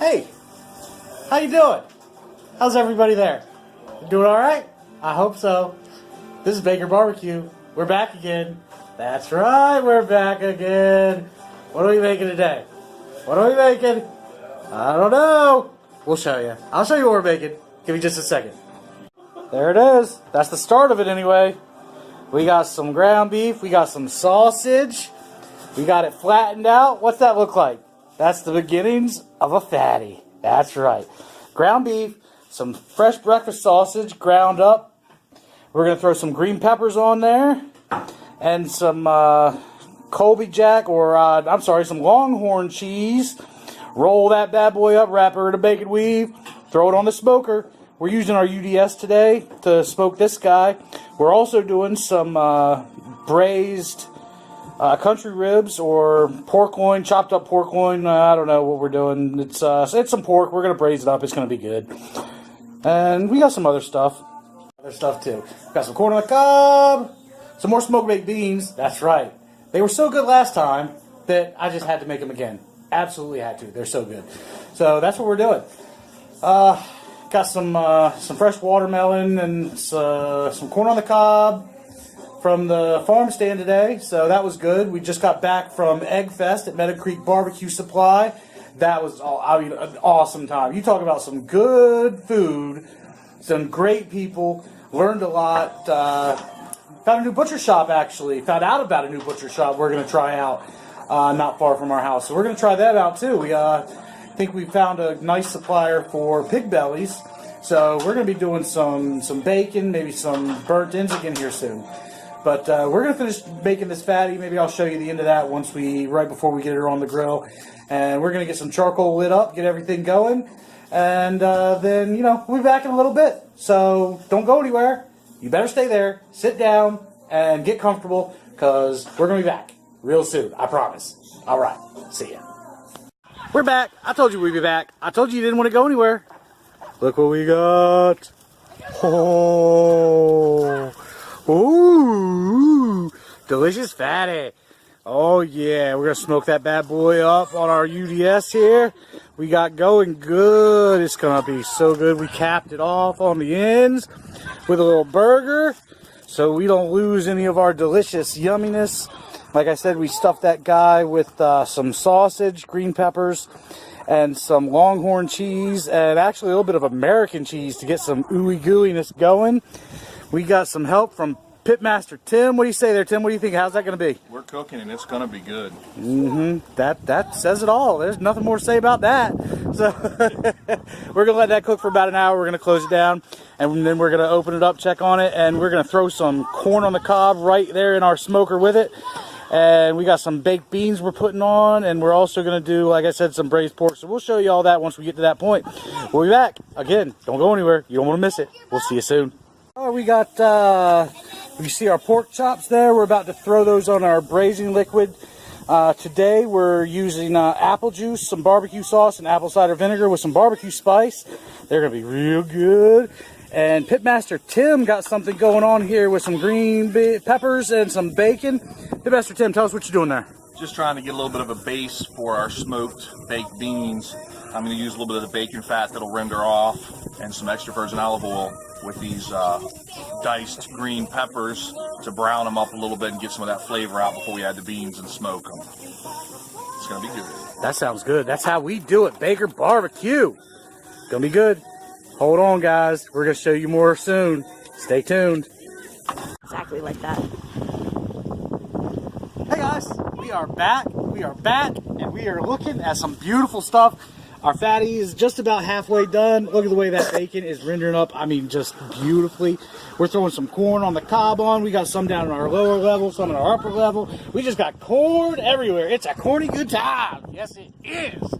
Hey, how you doing? How's everybody there? Doing all right? I hope so. This is Baker Barbecue. We're back again. That's right, we're back again. What are we making today? What are we making? I don't know. We'll show you. I'll show you what we're making. Give me just a second. There it is. That's the start of it anyway. We got some ground beef. We got some sausage. We got it flattened out. What's that look like? That's the beginnings of a fatty. That's right. Ground beef, some fresh breakfast sausage ground up. We're going to throw some green peppers on there. And some Colby Jack, or I'm sorry, some Longhorn cheese. Roll that bad boy up, wrap her in a bacon weave. Throw it on the smoker. We're using our UDS today to smoke this guy. We're also doing some braised country ribs or pork loin, chopped up pork loin. I don't know what we're doing. It's some pork. We're going to braise it up. It's going to be good. And we got some other stuff. Other stuff too. Got some corn on the cob. Some more smoked baked beans. That's right. They were so good last time that I just had to make them again. Absolutely had to. They're so good. So that's what we're doing. Got some fresh watermelon and some corn on the cob from the farm stand today. So that was good. We just got back from Egg Fest at Meadow Creek Barbecue Supply. That was an awesome time. You talk about some good food, some great people. Learned a lot. Found a new butcher shop, actually. Found out about a new butcher shop we're going to try out not far from our house. So we're going to try that out, too. We think we found a nice supplier for pig bellies. So we're going to be doing some bacon, maybe some burnt ends again here soon. But we're going to finish making this fatty. Maybe I'll show you the end of that right before we get her on the grill. And we're going to get some charcoal lit up, get everything going. And then, we'll be back in a little bit. So don't go anywhere. You better stay there, sit down, and get comfortable, because we're going to be back real soon. I promise. All right. See ya. We're back. I told you we'd be back. I told you didn't want to go anywhere. Look what we got. Oh. Ooh. Delicious fatty. Oh, yeah. We're going to smoke that bad boy up on our UDS here. We got going good. It's going to be so good. We capped it off on the ends with a little burger so we don't lose any of our delicious yumminess. Like I said, we stuffed that guy with some sausage, green peppers, and some Longhorn cheese, and actually a little bit of American cheese to get some ooey gooiness going. We got some help from Pitmaster Tim. What do you say there, Tim? What do you think? How's that going to be? We're cooking and it's going to be good. That says it all. There's nothing more to say about that. So we're going to let that cook for about an hour. We're going to close it down, and then we're going to open it up, check on it, and we're going to throw some corn on the cob right there in our smoker with it. And we got some baked beans we're putting on, and we're also going to do, like I said, some braised pork. So we'll show you all that once we get to that point. We'll be back. Again, don't go anywhere. You don't want to miss it. We'll see you soon. Oh, we got, you see our pork chops there. We're about to throw those on our braising liquid. Today we're using apple juice, some barbecue sauce, and apple cider vinegar with some barbecue spice. They're going to be real good. And Pitmaster Tim got something going on here with some green peppers and some bacon. Pitmaster Tim, tell us what you're doing there. Just trying to get a little bit of a base for our smoked baked beans. I'm going to use a little bit of the bacon fat that'll render off and some extra virgin olive oil with these diced green peppers to brown them up a little bit and get some of that flavor out before we add the beans and smoke them. It's going to be good. That sounds good. That's how we do it. Baker Barbecue. Going to be good. Hold on, guys. We're going to show you more soon. Stay tuned. Exactly like that. Hey, guys. We are back. We are back, and we are looking at some beautiful stuff. Our fatty is just about halfway done. Look at the way that bacon is rendering up. I mean, just beautifully. We're throwing some corn on the cob on. We got some down in our lower level, some in our upper level. We just got corn everywhere. It's a corny good time. Yes, it is.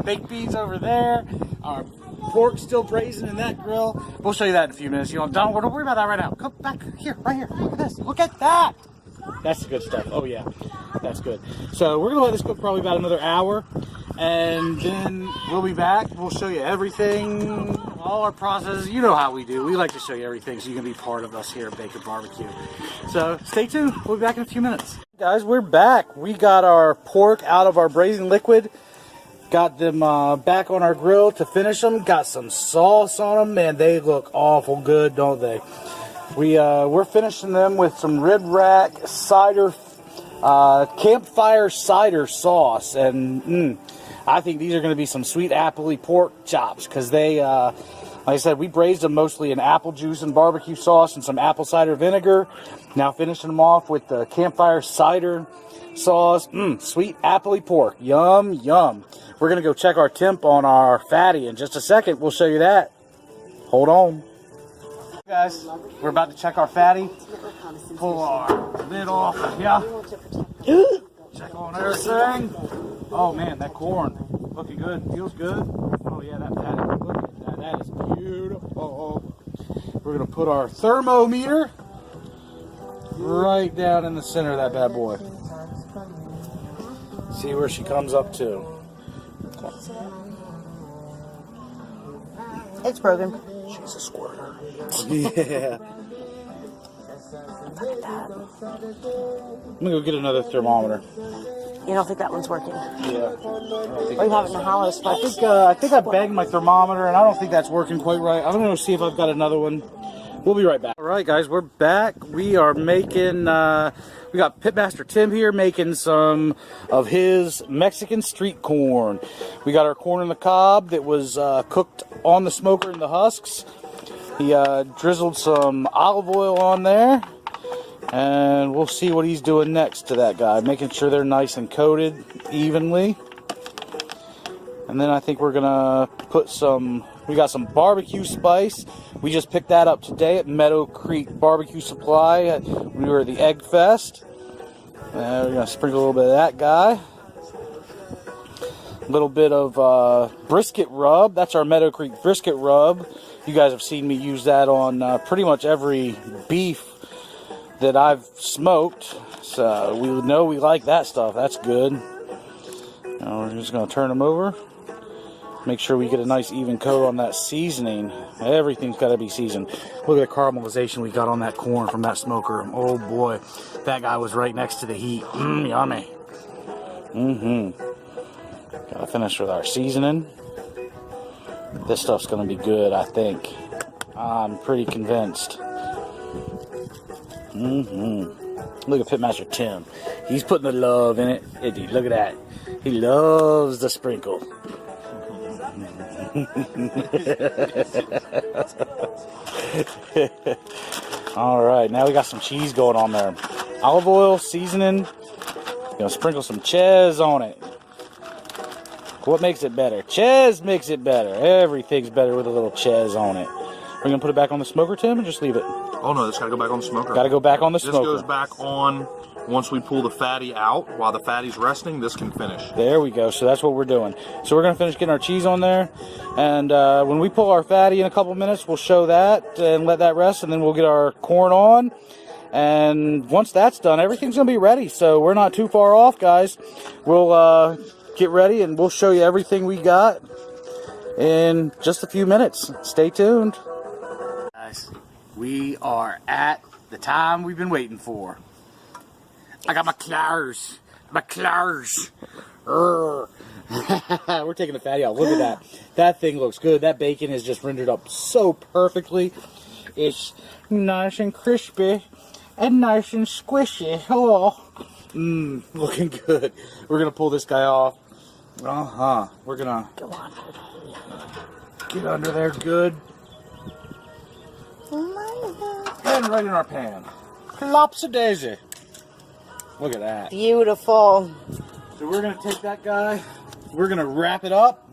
Baked beans over there. Our pork still braising in that grill. We'll show you that in a few minutes. Don't worry about that right now. Come back here, right here. Look at this. Look at that. That's the good stuff. Oh, yeah. That's good. So we're going to let this cook probably about another hour. And then we'll be back. We'll show you everything, all our processes. You know how we do. We like to show you everything so you can be part of us here at Baker Barbecue. So stay tuned. We'll be back in a few minutes. Guys, we're back. We got our pork out of our braising liquid. Got them back on our grill to finish them. Got some sauce on them, man. They look awful good, don't they? We're finishing them with some Red Rack cider, campfire cider sauce, and I think these are going to be some sweet appley pork chops because they, like I said, we braised them mostly in apple juice and barbecue sauce and some apple cider vinegar. Now finishing them off with the campfire cider sauce. Sweet appley pork. Yum, yum. We're going to go check our temp on our fatty in just a second. We'll show you that. Hold on. Guys, we're about to check our fatty. Pull our lid off of here. Check on everything. Oh man, that corn looking good. Feels good. Oh yeah, that fatty. Look at that. That is beautiful. We're going to put our thermometer right down in the center of that bad boy. See where she comes up to. It's broken. She's a squirter. Yeah. I'm gonna go get another thermometer. You don't think that one's working? Yeah. Or you have it in the hollow spot? I think I bagged my thermometer, and I don't think that's working quite right. I'm gonna see if I've got another one. We'll be right back. All right, guys, we're back. We are making. We got Pitmaster Tim here making some of his Mexican street corn. We got our corn on the cob that was cooked on the smoker in the husks. He drizzled some olive oil on there, and we'll see what he's doing next to that guy, making sure they're nice and coated evenly. And then I think we're gonna put some. We got some barbecue spice. We just picked that up today at Meadow Creek Barbecue Supply. We were at the Egg Fest. We're going to sprinkle a little bit of that guy. A little bit of brisket rub. That's our Meadow Creek brisket rub. You guys have seen me use that on pretty much every beef that I've smoked. So we know we like that stuff. That's good. Now we're just going to turn them over. Make sure we get a nice even coat on that seasoning. Everything's got to be seasoned. Look at the caramelization we got on that corn from that smoker. Oh boy, that guy was right next to the heat. Yummy. Gotta finish with our seasoning. This stuff's gonna be good, I think. I'm pretty convinced. Look at Pitmaster Tim. He's putting the love in it. Look at that. He loves the sprinkle. Alright, now we got some cheese going on there. Olive oil, seasoning. Gonna sprinkle some cheese on it. What makes it better? Cheese makes it better. Everything's better with a little cheese on it. We're gonna put it back on the smoker, Tim, and just leave it. Oh no, this gotta go back on the smoker. Gotta go back on the smoker. This goes back on once we pull the fatty out. While the fatty's resting, this can finish. There we go. So that's what we're doing. So we're going to finish getting our cheese on there. And when we pull our fatty in a couple minutes, we'll show that and let that rest. And then we'll get our corn on. And once that's done, everything's going to be ready. So we're not too far off, guys. We'll get ready and we'll show you everything we got in just a few minutes. Stay tuned. Guys, we are at the time we've been waiting for. I got my claws. My claws. We're taking the fatty out. Look at that. That thing looks good. That bacon is just rendered up so perfectly. It's nice and crispy and nice and squishy. Oh, looking good. We're going to pull this guy off. We're going to get under there good. And right in our pan. Flopsy-daisy. Look at that. Beautiful. So we're going to take that guy, we're going to wrap it up,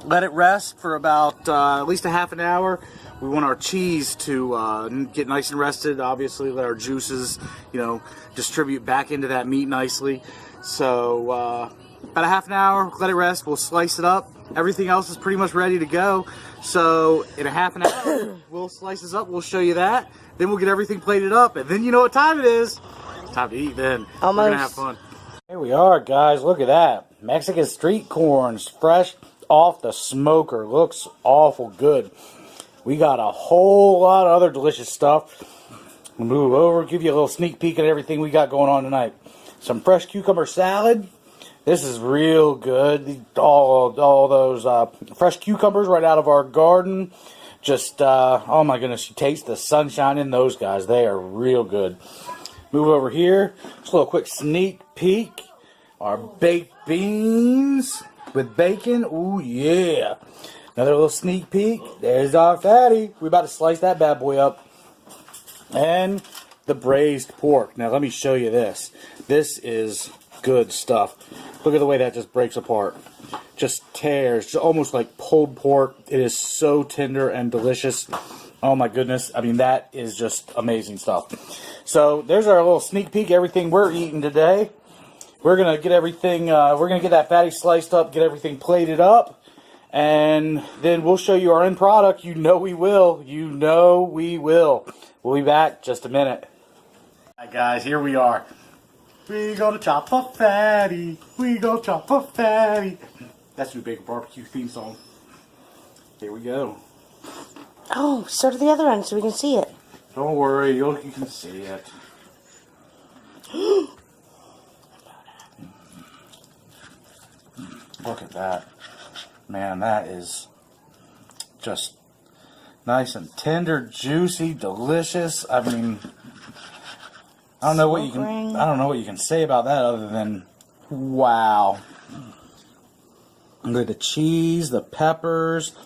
let it rest for about at least a half an hour. We want our cheese to get nice and rested, obviously let our juices, distribute back into that meat nicely. So about a half an hour, let it rest, we'll slice it up. Everything else is pretty much ready to go. So in a half an hour, we'll slice this up, we'll show you that. Then we'll get everything plated up, and then you know what time it is. Time to eat then. Almost. We're gonna have fun. Here we are, guys. Look at that. Mexican street corns, fresh off the smoker. Looks awful good. We got a whole lot of other delicious stuff. We'll move over, give you a little sneak peek at everything we got going on tonight. Some fresh cucumber salad. This is real good. All those fresh cucumbers right out of our garden. Just, oh my goodness, you taste the sunshine in those guys. They are real good. Move over here. Just a little quick sneak peek. Our baked beans with bacon. Ooh, yeah. Another little sneak peek. There's our fatty. We're about to slice that bad boy up. And the braised pork. Now, let me show you this. This is good stuff. Look at the way that just breaks apart. Just tears. Just almost like pulled pork. It is so tender and delicious. Oh my goodness. I mean, that is just amazing stuff. So, there's our little sneak peek. Everything we're eating today. We're going to get everything, we're going to get that fatty sliced up, get everything plated up. And then we'll show you our end product. You know we will. You know we will. We'll be back just a minute. Alright guys, here we are. We gonna chop a fatty. We gonna chop a fatty. That's your Baker Barbecue theme song. Here we go. Oh, so to the other end so we can see it. Don't worry, you can see it. Look at that. Man, that is just nice and tender, juicy, delicious. I mean, I don't know what you can say about that other than wow. Look at the cheese, the peppers,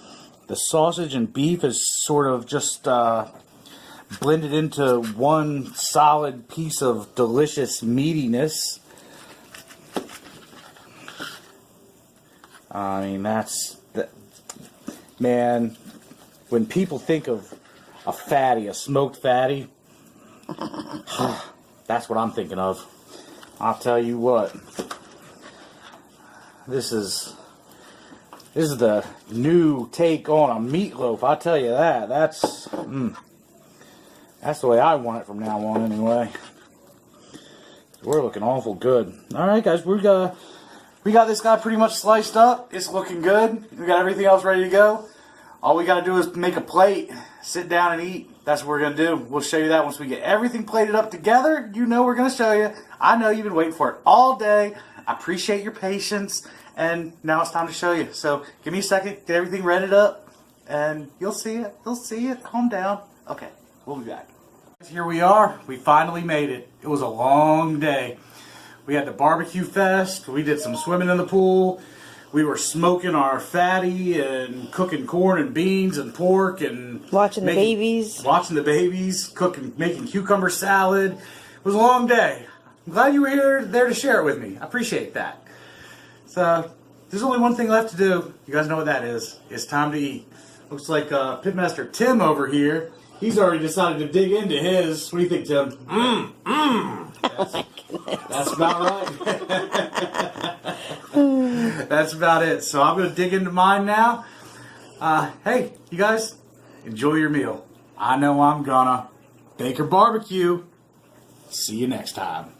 the sausage and beef is sort of just blended into one solid piece of delicious meatiness. I mean, man, when people think of a fatty, a smoked fatty, that's what I'm thinking of. I'll tell you what. This is the new take on a meatloaf. I tell you that. That's the way I want it from now on, anyway. We're looking awful good. All right, guys, we got this guy pretty much sliced up. It's looking good. We got everything else ready to go. All we got to do is make a plate, sit down and eat. That's what we're going to do. We'll show you that once we get everything plated up together. You know we're going to show you. I know you've been waiting for it all day. I appreciate your patience. And now it's time to show you. So give me a second, get everything readied up, and you'll see it. You'll see it. Calm down. Okay, we'll be back. Here we are. We finally made it. It was a long day. We had the barbecue fest. We did some swimming in the pool. We were smoking our fatty and cooking corn and beans and pork and watching the babies. Watching the babies, making cucumber salad. It was a long day. I'm glad you were there to share it with me. I appreciate that. So, there's only one thing left to do. You guys know what that is. It's time to eat. Looks like Pitmaster Tim over here. He's already decided to dig into his. What do you think, Tim? That's about right. That's about it. So I'm going to dig into mine now. Hey, you guys, enjoy your meal. I know I'm gonna. Baker Barbecue. See you next time.